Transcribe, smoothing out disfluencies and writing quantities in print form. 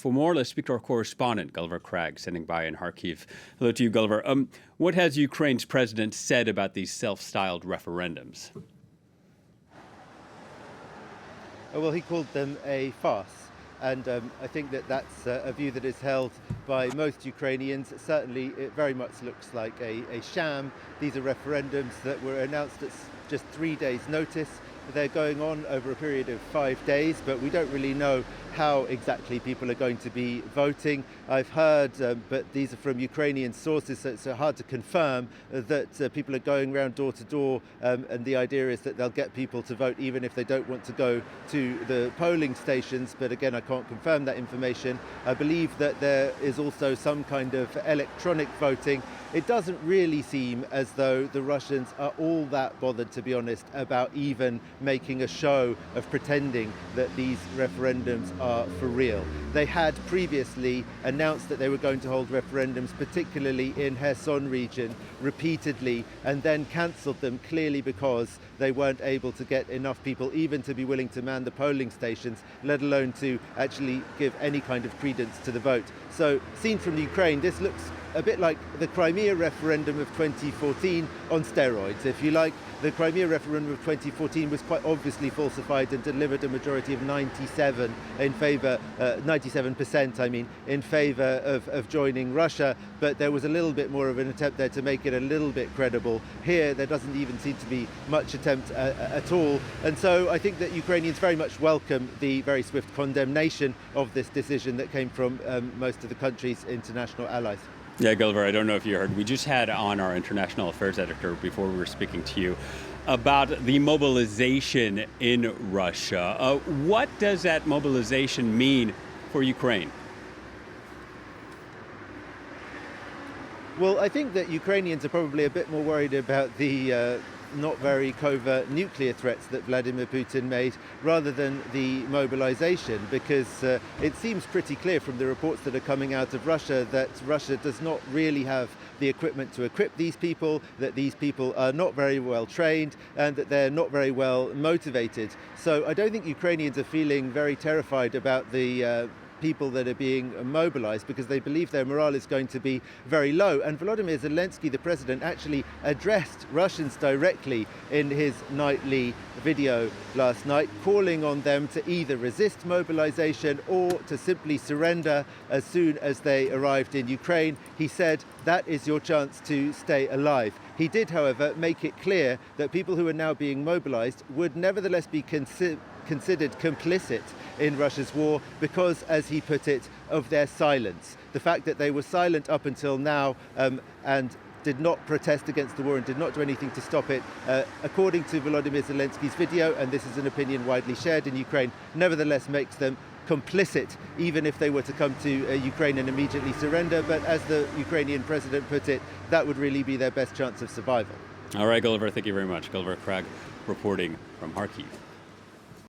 For more, let's speak to our correspondent, Gulliver Cragg, sending by in Kharkiv. Hello to you, Gulliver. What has Ukraine's president said about these self-styled referendums? Well, he called them a farce. And I think that that's a view that is held by most Ukrainians. Certainly, it very much looks like a sham. These are referendums that were announced at just 3 days' notice. They're going on over a period of 5 days, but we don't really know how exactly people are going to be voting. I've heard, but these are from Ukrainian sources, so it's hard to confirm that people are going around door to door, and the idea is that they'll get people to vote even if they don't want to go to the polling stations. But again, I can't confirm that information. I believe that there is also some kind of electronic voting. It doesn't really seem as though the Russians are all that bothered, to be honest, about even making a show of pretending that these referendums are for real. They had previously announced that they were going to hold referendums, particularly in Kherson region, repeatedly, and then cancelled them clearly because they weren't able to get enough people even to be willing to man the polling stations, let alone to actually give any kind of credence to the vote. So, seen from Ukraine, this looks a bit like the Crimea referendum of 2014 on steroids, if you like. The Crimea referendum of 2014 was quite obviously falsified and delivered a majority of 97% in favour of joining Russia, but there was a little bit more of an attempt there to make it a little bit credible. Here, there doesn't even seem to be much attempt at all, and so I think that Ukrainians very much welcome the very swift condemnation of this decision that came from most of the country's international allies. Yeah, Gulliver, I don't know if you heard, we just had on our international affairs editor before we were speaking to you about the mobilization in Russia. What does that mobilization mean for Ukraine? Well, I think that Ukrainians are probably a bit more worried about the not very covert nuclear threats that Vladimir Putin made rather than the mobilization, because it seems pretty clear from the reports that are coming out of Russia that Russia does not really have the equipment to equip these people, that these people are not very well trained, and that they're not very well motivated. So I don't think Ukrainians are feeling very terrified about the people that are being mobilized, because they believe their morale is going to be very low. And Volodymyr Zelensky, the president, actually addressed Russians directly in his nightly video last night, calling on them to either resist mobilization or to simply surrender as soon as they arrived in Ukraine. He said, that is your chance to stay alive. He did, however, make it clear that people who are now being mobilized would nevertheless be considered complicit in Russia's war because, as he put it, of their silence. The fact that they were silent up until now and did not protest against the war and did not do anything to stop it, according to Volodymyr Zelensky's video, and this is an opinion widely shared in Ukraine, nevertheless makes them complicit, even if they were to come to Ukraine and immediately surrender. But as the Ukrainian president put it, that would really be their best chance of survival. All right, Gulliver, thank you very much. Gulliver Cragg reporting from Kharkiv.